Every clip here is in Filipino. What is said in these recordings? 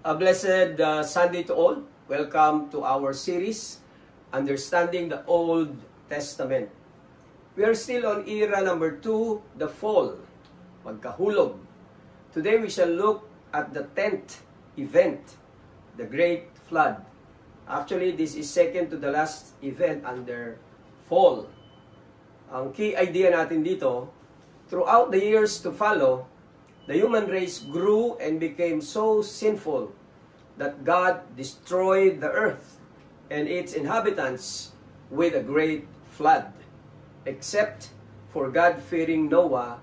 A blessed Sunday to all. Welcome to our series, Understanding the Old Testament. We are still on era number 2, the fall, pagkahulog. Today we shall look at the 10th event, the Great Flood. Actually, this is second to the last event under fall. Ang key idea natin dito, throughout the years to follow, the human race grew and became so sinful that God destroyed the earth and its inhabitants with a great flood, except for God-fearing Noah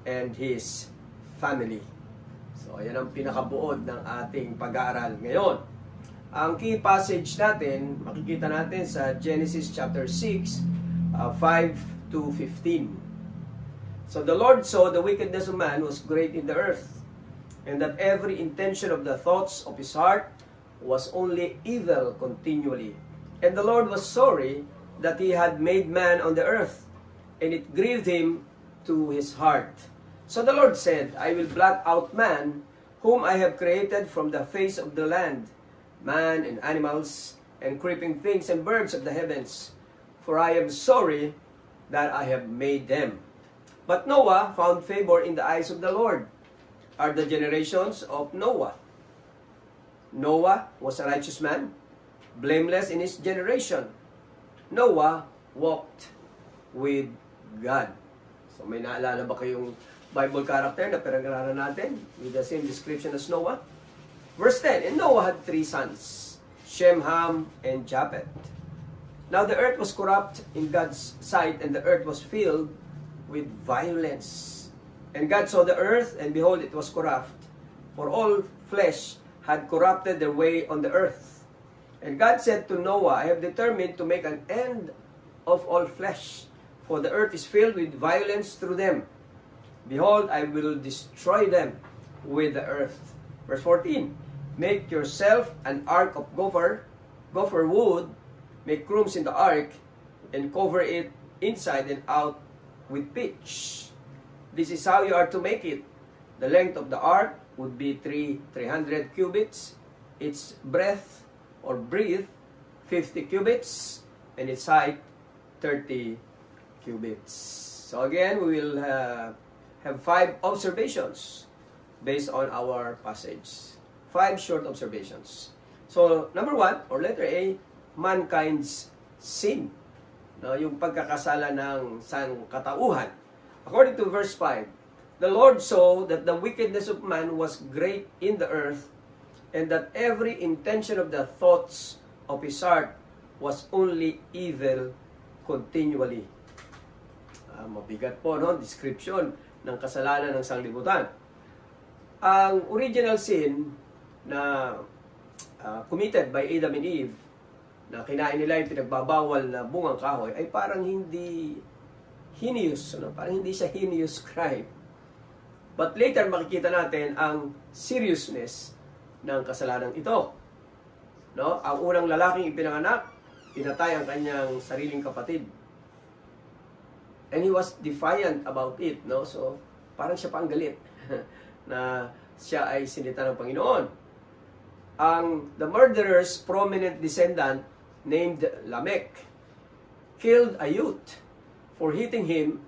and his family. So, ayan ang pinakabuod ng ating pag-aaral ngayon. Ang key passage natin, makikita natin sa Genesis chapter 6, 5 to 15. So the Lord saw the wickedness of man was great in the earth, and that every intention of the thoughts of his heart was only evil continually. And the Lord was sorry that he had made man on the earth, and it grieved him to his heart. So the Lord said, I will blot out man, whom I have created from the face of the land, man and animals, and creeping things and birds of the heavens, for I am sorry that I have made them. But Noah found favor in the eyes of the Lord. Are the generations of Noah. Noah was a righteous man, blameless in his generation. Noah walked with God. So may naalala ba kayong Bible character na pinag-aralan natin with the same description as Noah? Verse 10, and Noah had 3 sons, Shem, Ham, and Japheth. Now the earth was corrupt in God's sight, and the earth was filled with violence. And God saw the earth, and behold, it was corrupt, for all flesh had corrupted their way on the earth. And God said to Noah, I have determined to make an end of all flesh, for the earth is filled with violence through them. Behold, I will destroy them with the earth. Verse 14, make yourself an ark of gopher wood, make rooms in the ark, and cover it inside and out with pitch. This is how you are to make it. The length of the ark would be 300 cubits, its breadth or breadth 50 cubits, and its height 30 cubits. So again, we will have 5 observations based on our passage. 5 short observations. So number 1, or letter A, mankind's sin. No, yung pagkakasala ng sangkatauhan. According to verse 5, the Lord saw that the wickedness of man was great in the earth, and that every intention of the thoughts of his heart was only evil continually. Mabigat po, no? Description ng kasalanan ng sanglibutan. Ang original sin na committed by Adam and Eve, na kinain nila yung pinagbabawal na bungang kahoy, ay parang hindi heinous, no? Parang hindi siya heinous crime. But later makikita natin ang seriousness ng kasalanan ito. No? Ang unang lalaking ipinanganak, pinatay ang kanyang sariling kapatid. And he was defiant about it, no? So parang siya pang galit na siya ay sinita ng Panginoon. The murderer's prominent descendant named Lamech killed a youth for hitting him,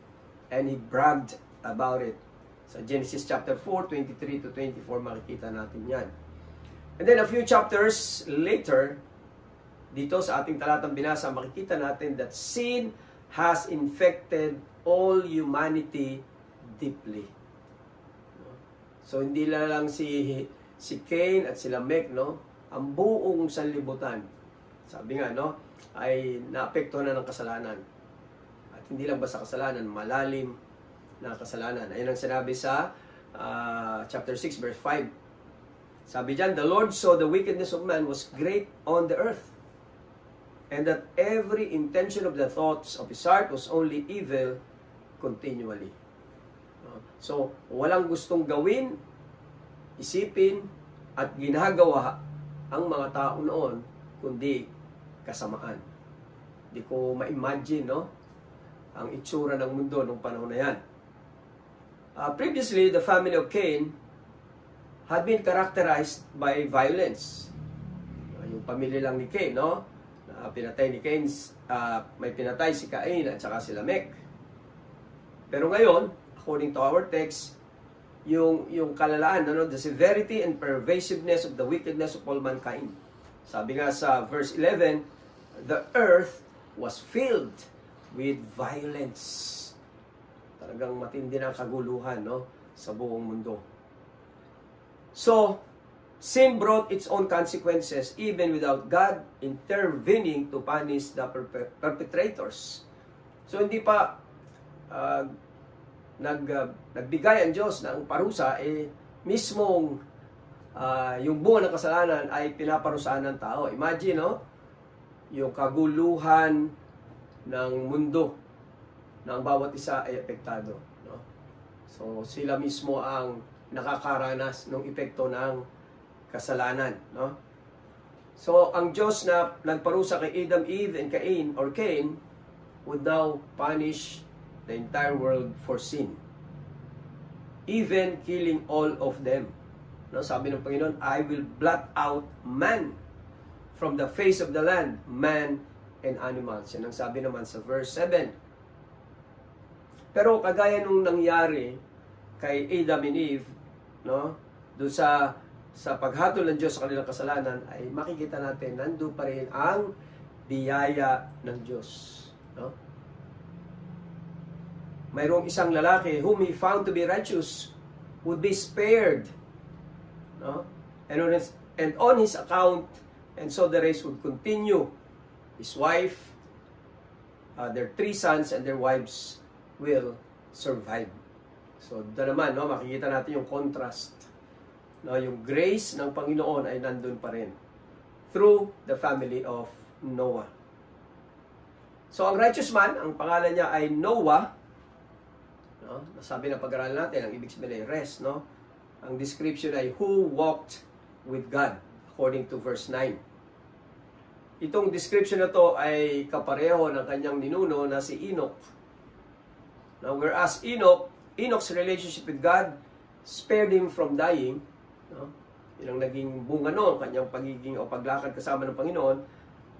and he bragged about it. Sa Genesis chapter 4, 23 to 24, makikita natin yan. And then a few chapters later, dito sa ating talatang binasa, makikita natin that sin has infected all humanity deeply. So hindi lang si Cain at si Lamech, no? Ang buong sanlibutan, sabi nga, no, ay naapektuhan na ng kasalanan. At hindi lang basta kasalanan, malalim na kasalanan. Ayun ang sinabi sa chapter 6, verse 5. Sabi dyan, the Lord saw the wickedness of man was great on the earth, and that every intention of the thoughts of his heart was only evil continually. So, walang gustong gawin, isipin, at ginagawa ang mga tao noon, kundi kasamaan. Hindi ko ma-imagine, no? Ang itsura ng mundo nung panahon na yan. Previously, the family of Cain had been characterized by violence. Yung pamilya lang ni Cain, no? Pinatay ni Cain, may pinatay si Cain at saka si Lamech. Pero ngayon, according to our text, yung kalalaan, ano, the severity and pervasiveness of the wickedness of all mankind. Sabi nga sa verse 11, the earth was filled with violence. Talagang matindi na kaguluhan, no, sa buong mundo. So, sin brought its own consequences even without God intervening to punish the perpetrators. So, hindi pa nagbigay ang Diyos ng parusa, mismong yung bunga ng kasalanan ay pinaparusaan ng tao. Imagine, no? Yung kaguluhan ng mundo ng bawat isa ay epektado, no? So, sila mismo ang nakakaranas ng epekto ng kasalanan, no? So, ang Diyos na nagparusa kay Adam, Eve, and Cain would now punish the entire world for sin, even killing all of them. No, sabi ng Panginoon, I will blot out man from the face of the land, man and animals. Yan ang sabi naman sa verse 7. Pero kagaya nung nangyari kay Adam and Eve, no, doon sa paghatol ng Diyos sa kanilang kasalanan, ay makikita natin nandoon pa rin ang biyaya ng Diyos, no? Mayroong isang lalaki whom he found to be righteous would be spared, no? And on his account, and so the race would continue. His wife, their 3 sons and their wives will survive. So, doon naman, no, makikita natin yung contrast. No, yung grace ng Panginoon ay nandun pa rin through the family of Noah. So, ang righteous man, ang pangalan niya ay Noah. No? Nasabi na pag-aralan natin, ang ibig sabihin ay rest. No? Ang description ay who walked with God, according to verse 9. Itong description na to ay kapareho ng kanyang ninuno na si Enoch. Now, whereas Enoch's relationship with God spared him from dying, no? Yun ang naging bunga noon, kanyang pagiging o paglakad kasama ng Panginoon.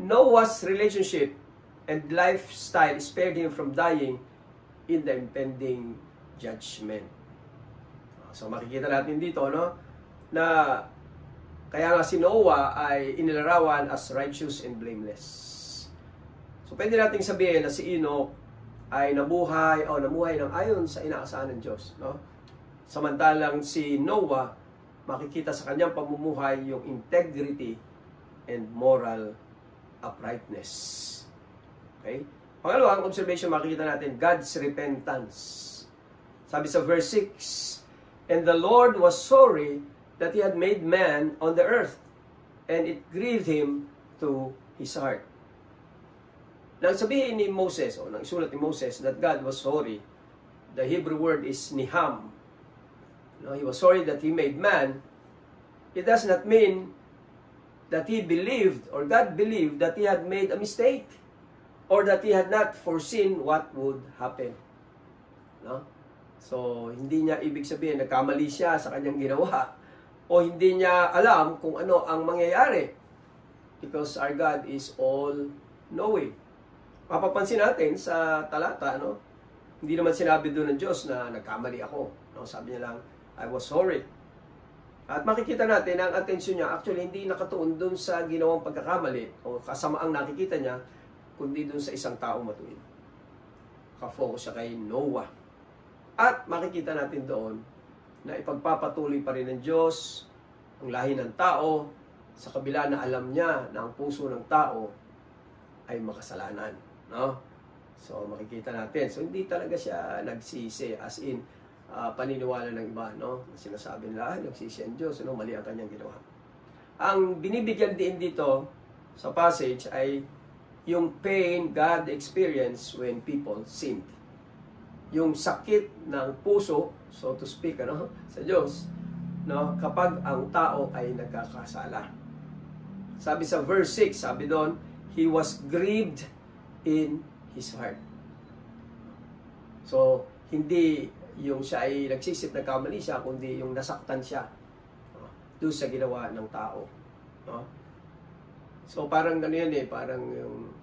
Noah's relationship and lifestyle spared him from dying in the impending judgment. So makikita natin dito, no, na kaya nga si Noah ay inilarawan as righteous and blameless. So pwede nating sabihin na si Enoch ay namuhay ng ayon sa inaasahan ng Diyos, no? Samantalang si Noah, makikita sa kanyang pamumuhay yung integrity and moral uprightness. Okay? Pangalawang observation, makikita natin God's repentance. Sabi sa verse 6, and the Lord was sorry that He had made man on the earth, and it grieved Him to His heart. Nang sabihin ni Moses, o nang isulat ni Moses, that God was sorry, the Hebrew word is niham. No, He was sorry that He made man. It does not mean that He believed, or God believed, that He had made a mistake, or that He had not foreseen what would happen. No? So, hindi niya ibig sabihin, nagkamali siya sa kanyang ginawa, o hindi niya alam kung ano ang mangyayari. Because our God is all-knowing. Mapapansin natin sa talata, no? Hindi naman sinabi doon ng Diyos na nagkamali ako. No? Sabi niya lang, I was sorry. At makikita natin ang atensyon niya, actually, hindi nakatuon doon sa ginawang pagkakamali o kasamaang nakikita niya, kundi doon sa isang tao matuwid. Ka-focus siya kay Noah. At makikita natin doon na ipagpapatuloy pa rin ng Diyos ang lahi ng tao sa kabila na alam niya na ang puso ng tao ay makasalanan. No? So, makikita natin. So, hindi talaga siya nagsisi, as in, paniniwala ng iba, no? Sinasabi nila, nagsisi ang Diyos, no? Mali ang kanyang ginawa. Ang binibigyan din dito sa passage ay yung pain God experienced when people sinned. Yung sakit ng puso, so to speak, ano, sa Diyos, no? Kapag ang tao ay nagkakasala. Sabi sa verse 6, sabi doon, He was grieved in His heart. So, hindi yung siya ay nagsisip na kamali siya, kundi yung nasaktan siya. doon sa ginawa ng tao. No? So parang ano yan parang yung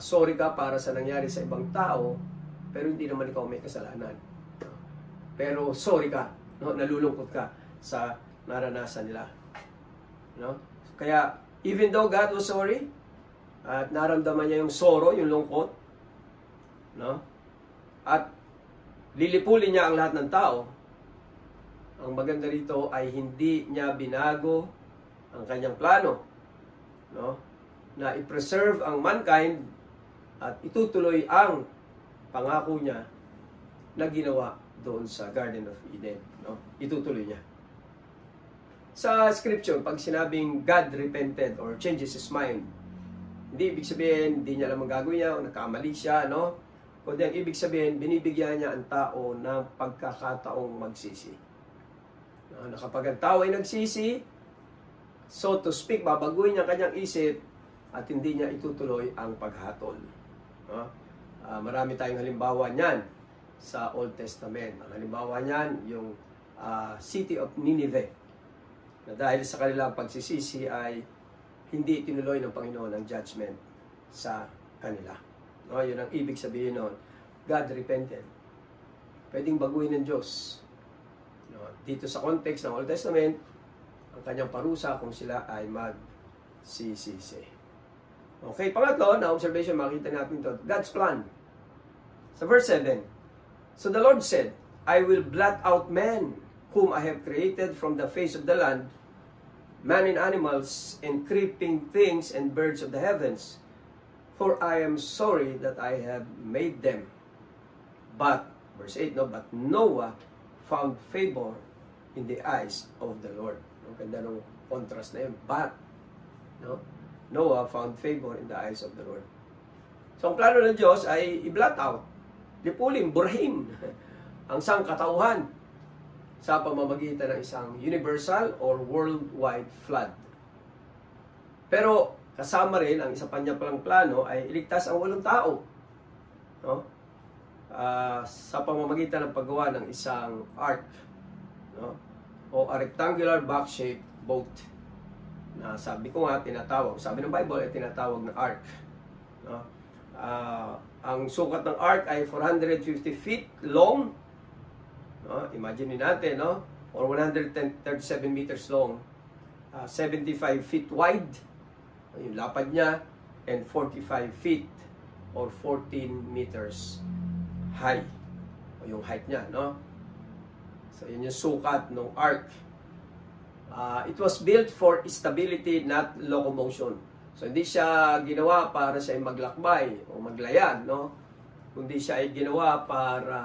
sorry ka para sa nangyari sa ibang tao, pero hindi naman ikaw may kasalanan. No? Pero sorry ka, no? Nalulungkot ka sa naranasan nila. No? Kaya even though God was sorry, at naramdaman niya yung sorrow, yung lungkot, no? At lilipulin niya ang lahat ng tao, ang maganda rito ay hindi niya binago ang kanyang plano, no? Na i-preserve ang mankind at itutuloy ang pangako niya na ginawa doon sa Garden of Eden, no? Itutuloy niya. Sa scripture, pag sinabing God repented or changes his mind, hindi ibig sabihin, hindi niya alam ang gagawin niya o nagkamali siya, no? Kundi ang ibig sabihin, binibigyan niya ang tao ng pagkakataong magsisi. No? Na kapag ang tao ay nagsisi, so to speak, babaguhin niya kanyang isip at hindi niya itutuloy ang paghatol. No? Marami tayong halimbawa niyan sa Old Testament. Ang halimbawa niyan, yung city of Nineveh, na dahil sa kanilang pagsisisi ay hindi tinuloy ng Panginoon ang judgment sa kanila. No, yun ang ibig sabihin nun. God repented. Pwedeng baguhin ng Diyos. No, dito sa context ng Old Testament, ang kanyang parusa kung sila ay magsisisi. Okay, pangatlo, na observation, makita natin ito. God's plan. Sa verse 7, so the Lord said, I will blot out men whom I have created from the face of the land, man and animals, and creeping things and birds of the heavens. For I am sorry that I have made them. But, verse 8, no, but Noah found favor in the eyes of the Lord. Ang ganda ng contrast na yun. But, no, Noah found favor in the eyes of the Lord. So, ang plano ng Diyos ay i-blot out, lipulin, burahin ang sangkatauhan sa pamamagitan ng isang universal or worldwide flood. Pero kasama rin, ang isa pa niya palang plano ay iligtas ang walong tao, no? Sa pamamagitan ng paggawa ng isang ark, no? O a rectangular box-shaped boat na sabi ko nga tinatawag, sabi ng Bible ay tinatawag na ark, no? Ang sukat ng ark ay 450 feet long. No? Imagine natin, no? Or 137 meters long, 75 feet wide, yung lapad niya, and 45 feet or 14 meters high, o yung height niya, no? So, yun yung sukat ng ark. It was built for stability, not locomotion. So, hindi siya ginawa para siya ay maglakbay o maglayag, no? Kundi siya ay ginawa para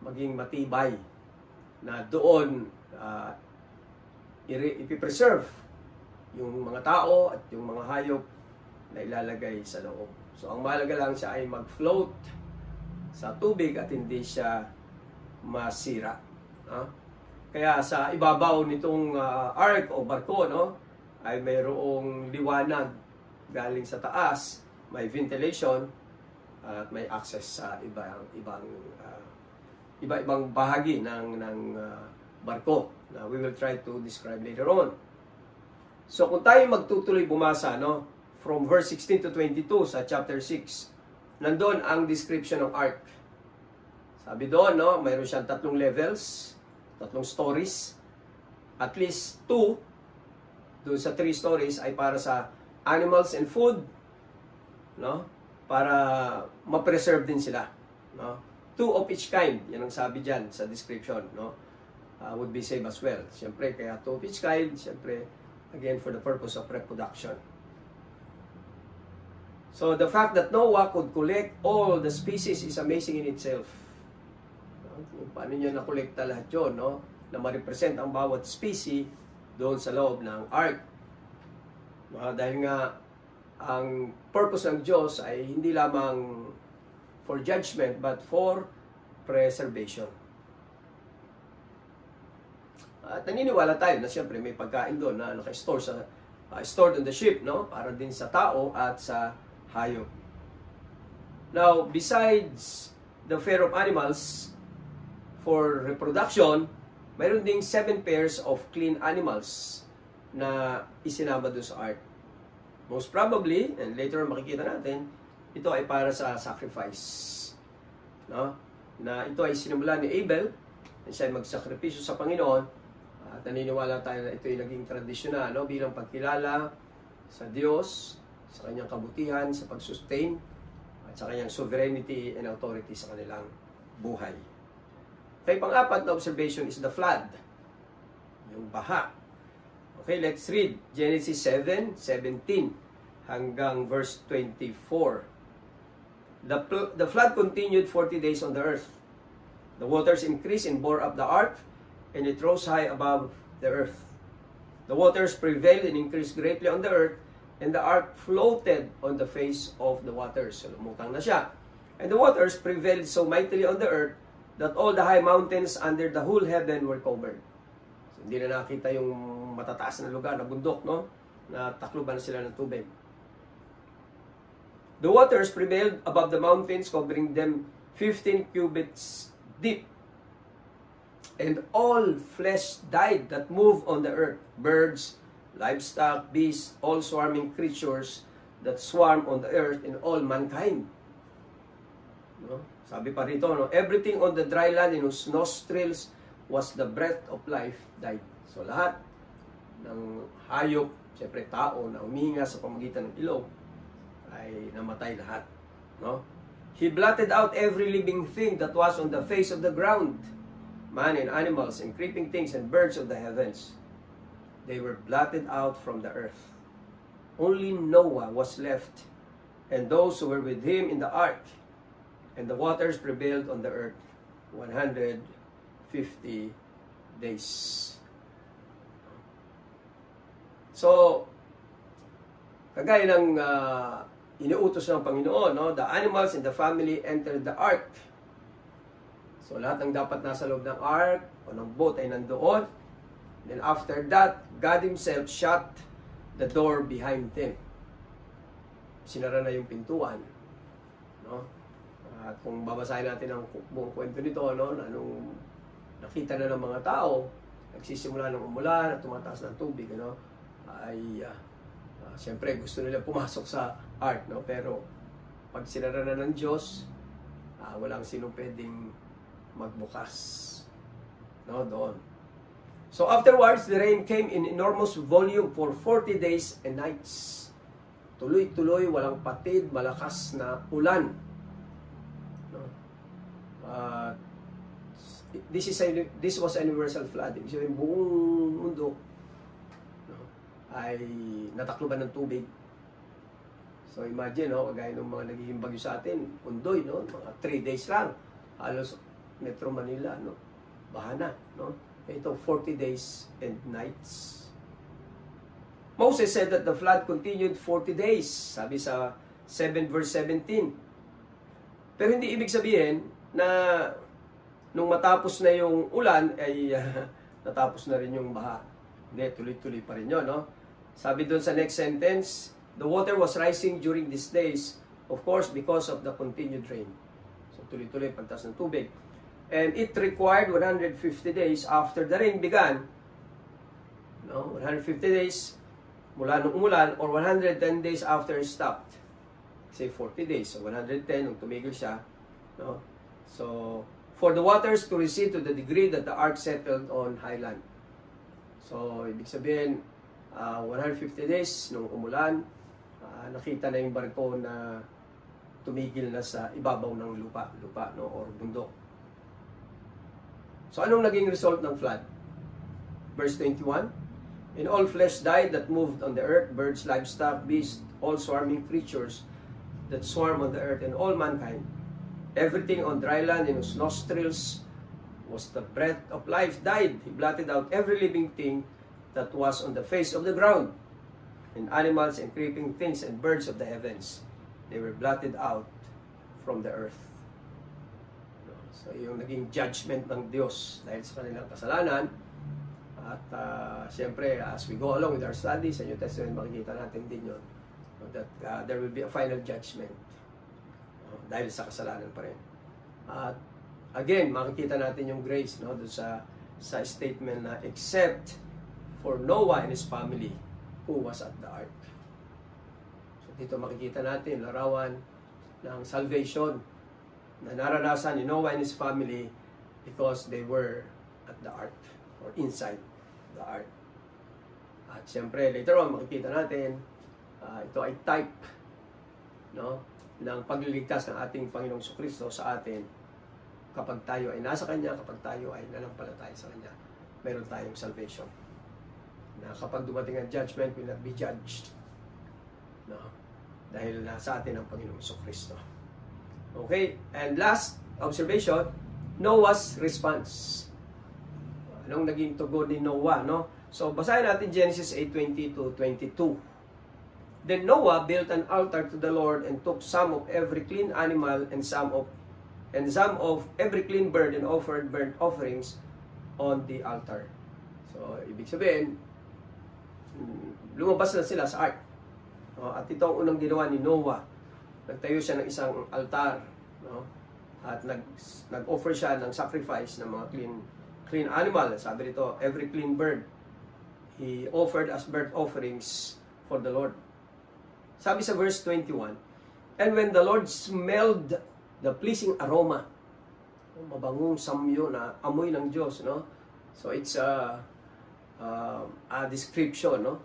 maging matibay na doon ipipreserve yung mga tao at yung mga hayop na ilalagay sa loob. So, ang mahalaga lang siya ay mag-float sa tubig at hindi siya masira. No? Kaya sa ibabaw nitong ark o barko, no, ay mayroong liwanag galing sa taas, may ventilation, at may access sa iba-ibang bahagi ng barko na we will try to describe later on. So kung tayo magtutuloy bumasa, no, from verse 16 to 22 sa chapter 6, nandun ang description ng ark. Sabi doon, no, mayroon siyang 3 levels, 3 stories. At least 2 doon sa 3 stories ay para sa animals and food, no, para ma-preserve din sila, no. 2 of each kind, yan ang sabi dyan sa description, no, would be saved as well. Siyempre, kaya 2 of each kind, siyempre, again, for the purpose of reproduction. So, the fact that Noah could collect all the species is amazing in itself. No? Paano niya nakolekta lahat yun, no, na ma-represent ang bawat species doon sa loob ng ark. Dahil nga, ang purpose ng Diyos ay hindi lamang for judgment, but for preservation. At naniniwala tayo na siyempre may pagkain doon na naka-store stored on the ship, no? Para din sa tao at sa hayop. Now, besides the fear of animals for reproduction, mayroon ding 7 pairs of clean animals na isinama doon sa ark. Most probably, and later makikita natin, ito ay para sa sacrifice. No? Na ito ay sinimulan ni Abel, na siya ay magsakripisyo sa Panginoon, at naniniwala tayo na ito ay naging tradisyon na, no? Bilang pagkilala sa Diyos, sa kanyang kabutihan, sa pag-sustain, at sa kanyang sovereignty and authority sa kanilang buhay. Okay, pang-apat na observation is the flood. Yung baha. Okay, let's read Genesis 7:17 hanggang verse 24. The flood continued 40 days on the earth. The waters increased and bore up the ark, and it rose high above the earth. The waters prevailed and increased greatly on the earth, and the ark floated on the face of the waters. So, lumutang na siya. And the waters prevailed so mightily on the earth that all the high mountains under the whole heaven were covered. So, hindi na nakita yung matataas na lugar, na bundok, no? Na takluban sila ng tubig. The waters prevailed above the mountains, covering them 15 cubits deep. And all flesh died that moved on the earth, birds, livestock, beasts, all swarming creatures that swarm on the earth, and all mankind. No? Sabi pa rito, no? Everything on the dry land in whose nostrils was the breath of life died. So lahat ng hayop, siyempre tao na humihinga sa pamagitan ng ilong, ay namatay lahat. No? He blotted out every living thing that was on the face of the ground, man and animals and creeping things and birds of the heavens. They were blotted out from the earth. Only Noah was left, and those who were with him in the ark, and the waters prevailed on the earth 150 days. So, kagaya ng iniutos ng Panginoon, no? The animals in the family entered the ark. So, lahat ng dapat nasa loob ng ark o ng boat ay nandoon. Then after that, God Himself shut the door behind them. Sinara na yung pintuan. No? At kung babasahin natin ang buong kwento nito, no? Anong nakita na ng mga tao, nagsisimula ng umulan at tumataas ng tubig, no? Ay siyempre gusto nila pumasok sa ark, no? Pero pag sinara na ng Diyos, walang sinong pwedeng magbukas, no? Doon. So afterwards, the rain came in enormous volume for 40 days and nights. Tuloy-tuloy, walang patid, malakas na ulan. No? This was a universal flood. Ibig sabihin, buong mundo, no, ay natakluban ng tubig. So imagine, no, kagaya ng mga nagiging bagyo sa atin, undoy, no, mga 3 days lang, halos Metro Manila, no, bahana, no. Ito 40 days and nights. Moses said that the flood continued 40 days, sabi sa 7 verse 17. Pero hindi ibig sabihin na nung matapos na yung ulan ay natapos na rin yung baha. Hindi, tuloy-tuloy pa rin yun, no? Sabi doon sa next sentence, the water was rising during these days, of course, because of the continued rain. So tuloy-tuloy pagtaas ng tubig. And it required 150 days after the rain began, no? 150 days mula nung umulan, or 110 days after it stopped. Say 40 days, so 110 nung tumigil siya, no? So for the waters to recede to the degree that the ark settled on high land. So ibig sabihin, 150 days nung umulan, nakita na yung barko na tumigil na sa ibabaw ng lupa, no, or bundok. So anong naging result ng flood? Verse 21, and all flesh died that moved on the earth, birds, livestock, beasts, all swarming creatures that swarm on the earth, and all mankind. Everything on dry land in whose nostrils was the breath of life died. He blotted out every living thing that was on the face of the ground, and animals and creeping things and birds of the heavens. They were blotted out from the earth. So yung naging judgment ng Diyos dahil sa kanilang kasalanan. At siyempre, as we go along with our studies sa New Testament, makikita natin din yun, that there will be a final judgment dahil sa kasalanan pa rin. At again, makikita natin yung grace, no, doon sa sa statement na except for Noah and his family who was at the ark. So dito makikita natin larawan ng salvation na naranasan ni Noah and his family because they were at the ark or inside the ark. At siyempre later on makikita natin ito ay type, no, ng pagliligtas ng ating Panginoong Jesucristo sa atin. Kapag tayo ay nasa Kanya, kapag tayo ay nanampalataya sa Kanya, meron tayong salvation. Na kapag dumating ang judgment, will not be judged. No? Dahil nasa atin ang Panginoong Jesucristo. Okay, and last observation, Noah's response. Anong naging tugon ni Noah, no? So, basahin natin Genesis 8:20 to 22. Then Noah built an altar to the Lord and took some of every clean animal and some of every clean bird and offered burnt offerings on the altar. So, ibig sabihin, lumabas na sila sa ark. At ito ang unang ginawa ni Noah. Nagtayo siya ng isang altar, no? At nag-offer siya ng sacrifice ng mga clean animal. Sabi nito, every clean bird he offered as burnt offerings for the Lord. Sabi sa verse 21, and when the Lord smelled the pleasing aroma, mabangong samyo na amoy ng Diyos, no? So it's a description, no?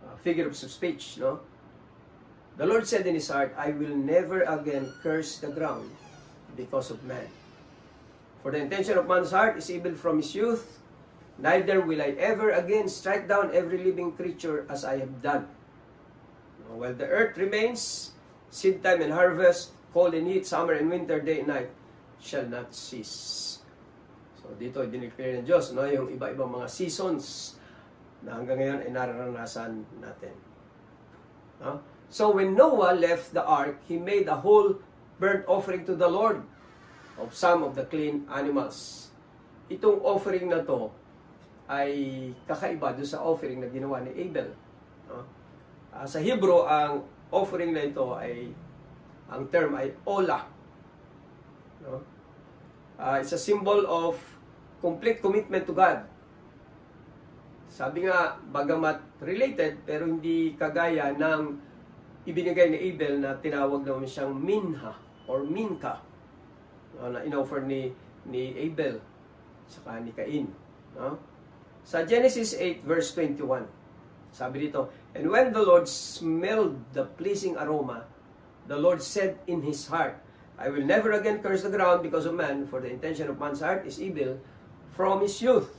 A figure of speech, no? The Lord said in his heart, I will never again curse the ground because of man. For the intention of man's heart is evil from his youth, neither will I ever again strike down every living creature as I have done. While the earth remains, seed time and harvest, cold and heat, summer and winter, day and night, shall not cease. So dito, dineclare ng Diyos, no, yung iba-ibang mga seasons na hanggang ngayon ay nararanasan natin. No? So when Noah left the ark, he made a whole burnt offering to the Lord of some of the clean animals. Itong offering na to ay kakaiba doon sa offering na ginawa ni Abel. No? Sa Hebrew, ang offering na ito ay, ang term ay olah. No? It's a symbol of complete commitment to God. Sabi nga, bagamat related, pero hindi kagaya ng ibinigay ni Abel na tinawag naman siyang minha or minka, no? Na inoffer ni Abel saka ni Cain. No? Sa Genesis 8 verse 21, sabi dito, and when the Lord smelled the pleasing aroma, the Lord said in his heart, I will never again curse the ground because of man, for the intention of man's heart is evil from his youth.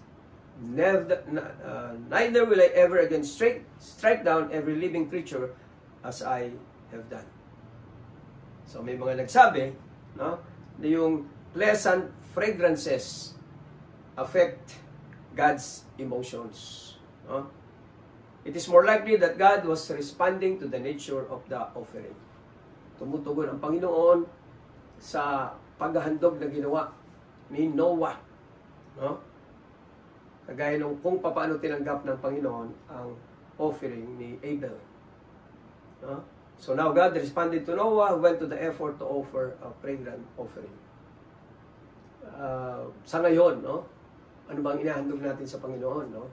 Neither will I ever again strike down every living creature as I have done. So may mga nagsabi, no, na yung pleasant fragrances affect God's emotions. No? It is more likely that God was responding to the nature of the offering. Tumutugon ang Panginoon sa paghahandog na ginawa ni Noah. No? Kagaya nung kung paano tinanggap ng Panginoon ang offering ni Abel. No? So now God responded to Noah, who went to the effort to offer a fragrant offering. Sa ngayon, no? Ano bang inahandog natin sa Panginoon, no?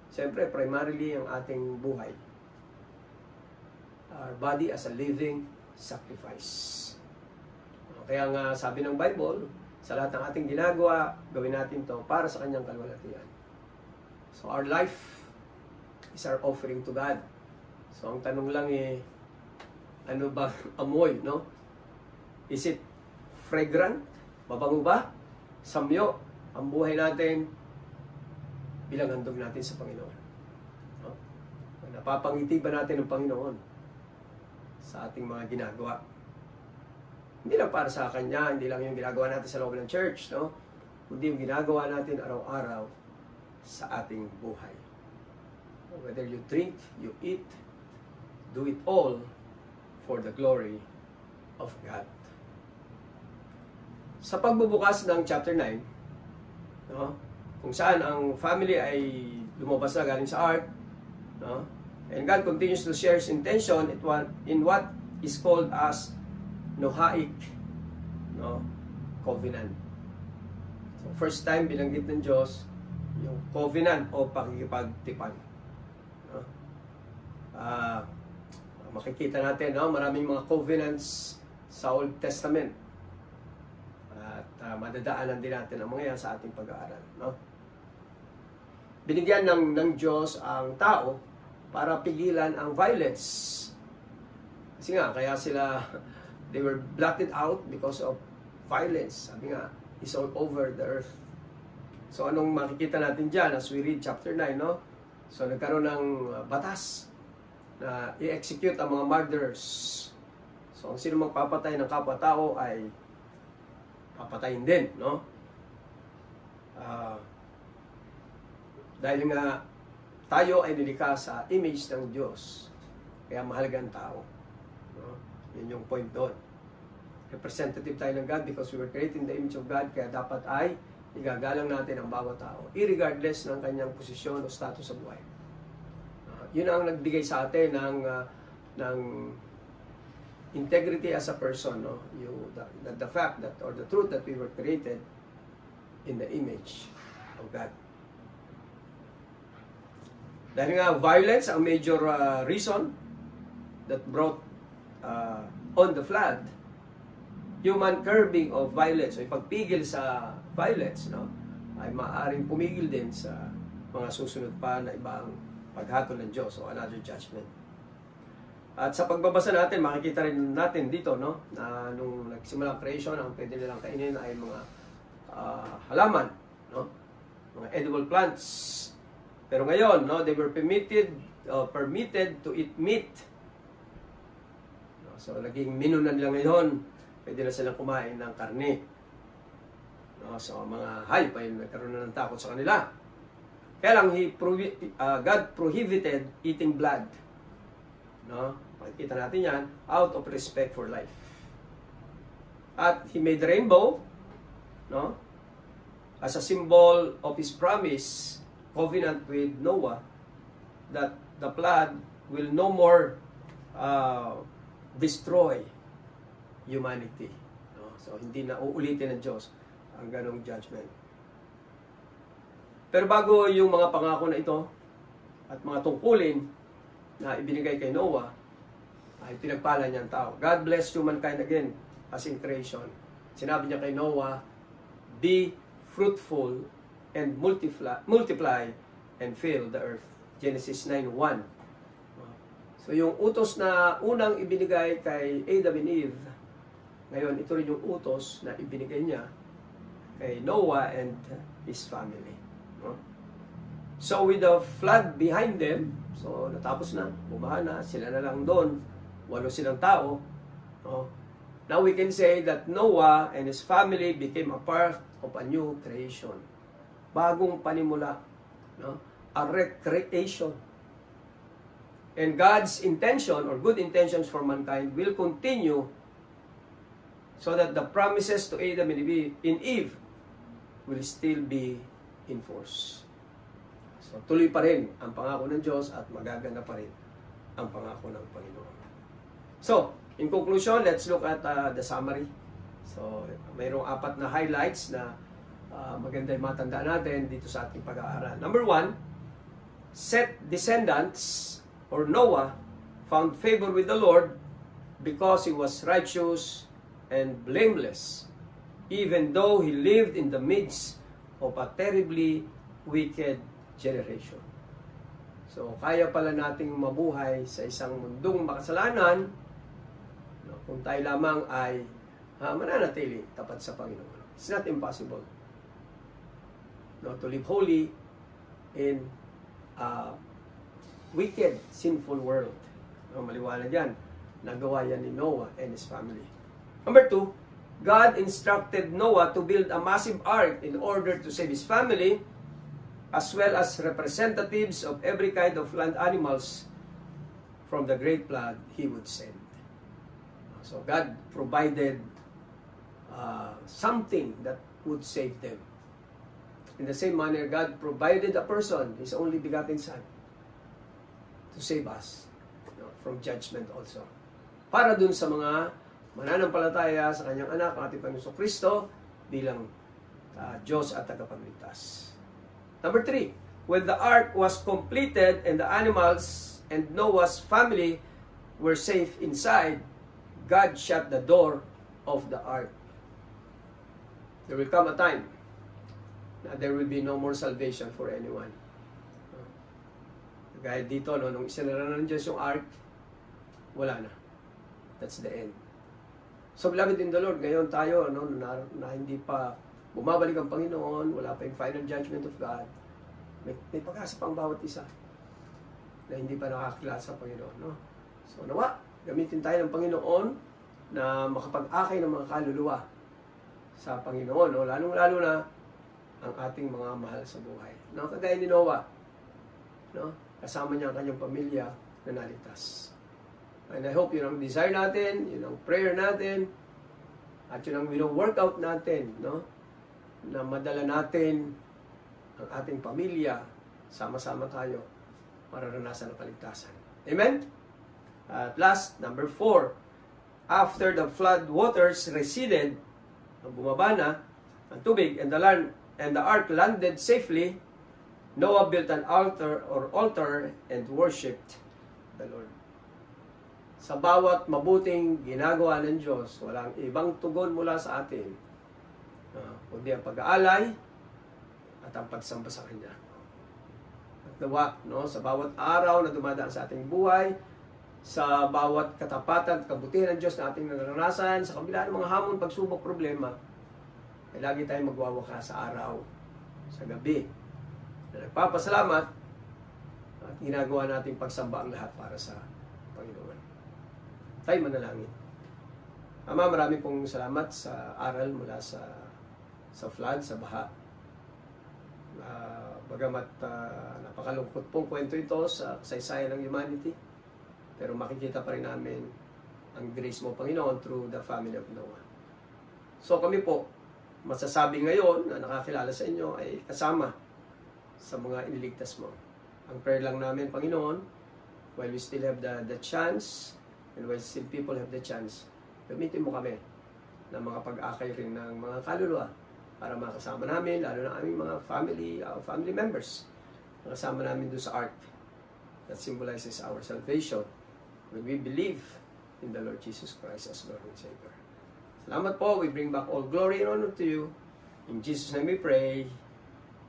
Siyempre, primarily ang ating buhay. Our body as a living sacrifice. Kaya nga sabi ng Bible, sa lahat ng ating ginagawa, gawin natin to para sa kanyang kalwalhatian. So our life is our offering to God. So ang tanong lang ano ba amoy, no? Is it fragrant? Mabango ba? Samyo ang buhay natin bilang handog natin sa Panginoon. No? Napapangiti ba natin ang Panginoon sa ating mga ginagawa? Hindi lang para sa Kanya, hindi lang yung ginagawa natin sa loob ng church, no? Kundi yung ginagawa natin araw-araw sa ating buhay. Whether you drink, you eat, do it all for the glory of God. Sa pagbubukas ng chapter 9, no? Kung saan ang family ay lumabas na galing sa ark, no? And God continues to share His intention in what is called as Noahic, no, covenant. So first time binanggit ng Diyos yung covenant o pakikipagtipan. No? Makikita natin, no? Maraming mga covenants sa Old Testament. At madadaanan din natin ang mga yan sa ating pag-aaral. No? Binigyan ng Diyos ang tao para pigilan ang violence. Kasi nga, kaya sila, they were blotted out because of violence. Sabi nga, it's all over the earth. So, anong makikita natin dyan as we read chapter 9, no? So, nagkaroon ng batas na i-execute ang mga murderers. So, ang sino magpapatay ng kapwa-tao ay papatayin din, no? Dahil nga, tayo ay nilikha sa image ng Diyos. Kaya mahalagang tao. No? Yun yung point doon. Representative tayo ng God because we were created in the image of God, kaya dapat ay igagalang natin ang bawat tao, irregardless ng kanyang posisyon o status sa buhay. Yun ang nagbigay sa atin ng integrity as a person, no? The fact that, or the truth that we were created in the image of God. Dahil nga violence ang major reason that brought on the flood, human curbing of violence, o ipagpigil sa violence, no, ay maaaring pumigil din sa mga susunod pa na ibang paghatol ng Diyos o another judgment. At sa pagbabasa natin, makikita rin natin dito, no, na nung nagsimula ang creation, ang pwede nilang kainin ay mga halaman, no, mga edible plants. Pero ngayon, no, they were permitted to eat meat. So, naging menu na nila ngayon, pwede na silang kumain ng karne. No, so, mga hayop ay nagkaroon na ng takot sa kanila. Kaya lang, God prohibited eating blood. No? Makikita natin yan, out of respect for life. At He made the rainbow, no, as a symbol of His promise, covenant with Noah, that the flood will no more destroy humanity. No? So, hindi na uulitin ng Diyos ang ganong judgment. Pero bago yung mga pangako na ito at mga tungkulin na ibinigay kay Noah, ay pinagpala niya ang tao. God bless humankind again as in creation. Sinabi niya kay Noah, be fruitful and multiply and fill the earth. Genesis 9:1. So yung utos na unang ibinigay kay Adam and Eve, ngayon ito rin yung utos na ibinigay niya kay Noah and his family. So with the flood behind them, so natapos na, bumaha na, sila na lang doon, 8 silang tao. Now we can say that Noah and his family became a part of a new creation. Bagong panimula, no? A recreation. And God's intention or good intentions for mankind will continue so that the promises to Adam and Eve will still be in force. So tuloy pa rin ang pangako ng Diyos at magaganda pa rin ang pangako ng Panginoon. So, in conclusion, let's look at the summary. So, mayroong 4 na highlights na maganda yung matandaan natin dito sa ating pag-aaral. Number 1, Seth's descendants, or Noah, found favor with the Lord because he was righteous and blameless, even though he lived in the midst of a terribly wicked generation. So, kaya pala nating mabuhay sa isang mundong makasalanan, no, kung tayo lamang ay mananatili tapat sa Panginoon. It's not impossible, no, to live holy in a wicked, sinful world. No, maliwanag yan. Nagawa yan ni Noah and his family. Number 2, God instructed Noah to build a massive ark in order to save his family, as well as representatives of every kind of land animals from the great flood he would send. So God provided something that would save them. In the same manner, God provided a person, His only begotten Son, to save us, from judgment also. Para dun sa mga mananampalataya sa Kanyang anak, ang ating Panginoon Kristo, bilang Diyos at tagapagligtas. Number 3, when the ark was completed and the animals and Noah's family were safe inside, God shut the door of the ark. There will come a time na there will be no more salvation for anyone. Gaya dito, no, nung isinara na ng Diyos yung ark, wala na. That's the end. So, beloved in the Lord, ngayon tayo, no, na hindi pa bumabalik ang Panginoon, wala pa yung final judgment of God, may pag-asa pang bawat isa na hindi pa nakakilala sa Panginoon. No? So, nawa, gamitin tayo ng Panginoon na makapag-akay ng mga kaluluwa sa Panginoon. No? Lalong-lalo na ang ating mga mahal sa buhay. No? Kagaya ni Noah, no? Kasama niya ang kanyang pamilya na naligtas. And I hope yun ang desire natin, yun ang prayer natin, at yun ang workout natin, no? Na madala natin ang ating pamilya, sama-sama tayo, mararanasan ang kaligtasan. Amen? At last, number 4, after the flood waters receded, bumaba na ang tubig, and the ark landed safely, Noah built an altar and worshipped the Lord. Sa bawat mabuting ginagawa ng Diyos, walang ibang tugon mula sa atin, kundi ang pag-aalay at ang pagsamba sa Kanya. At nawa, no, sa bawat araw na dumadaan sa ating buhay, sa bawat katapatan at kabutihan ng Diyos na ating naranasan, sa kabila ng mga hamon, pagsubok, problema, ay lagi tayong magwawaka sa araw, sa gabi, na nagpapasalamat at ginagawa nating pagsamba ang lahat para sa Panginoon. Tayo manalangin. Ama, marami pong salamat sa aral mula sa flood, sa baha. Bagamat napakalungkot pong kwento ito sa kasaysayan ng humanity, pero makikita pa rin namin ang grace mo, Panginoon, through the family of Noah. So kami po, masasabi ngayon na nakakilala sa inyo ay kasama sa mga iniligtas mo. Ang prayer lang namin, Panginoon, while we still have the chance, and while still people have the chance, gamitin mo kami na mga pag-akay rin ng mga kaluluwa para makasama namin, lalo na aming mga family members, makasama namin doon sa ark that symbolizes our salvation when we believe in the Lord Jesus Christ as Lord and Savior. Salamat po. We bring back all glory and honor to you. In Jesus' name we pray.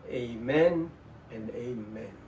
Amen and amen.